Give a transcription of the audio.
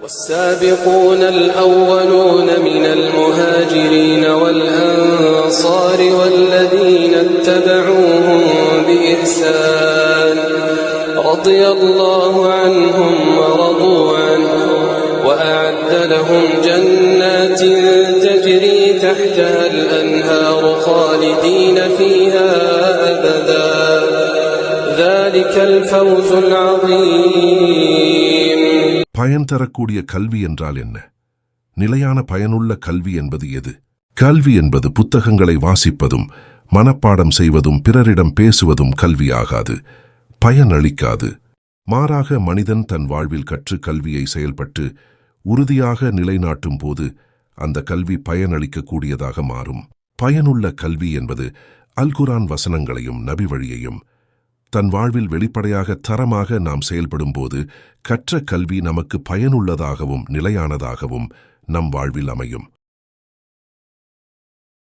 والسابقون الأولون من المهاجرين والأنصار والذين اتبعوهم بإحسان رضي الله عنهم ورضوا عنه وأعد لهم جنات تجري تحتها الأنهار خالدين فيها أبدا ذلك الفوز العظيم. பயன் தரக்கூடிய கல்வி என்றால் என்ன? நிலையான பயனுள்ள கல்வி என்பது எது? கல்வி என்பது புத்தகங்களை வாசிப்பதும் மனப்பாடம் செய்வதும் பிறரிடம் பேசுவதும் கல்வியாகாது, பயனளிக்காது. மாறாக மனிதன் தன் வாழ்வில் கற்று கல்வியை செயல்பட்டு உறுதியாக நிலைநாட்டும் போது அந்த கல்வி பயனளிக்கக்கூடியதாக மாறும். பயனுள்ள கல்வி என்பது அல்குரான் வசனங்களையும் நபி வழியையும் தன் வாழ்வில் வெளிப்படையாக தரமாக நாம் செயல்படும் போது கற்ற கல்வி நமக்கு பயனுள்ளதாகவும் நிலையானதாகவும் நம் வாழ்வில் அமையும்.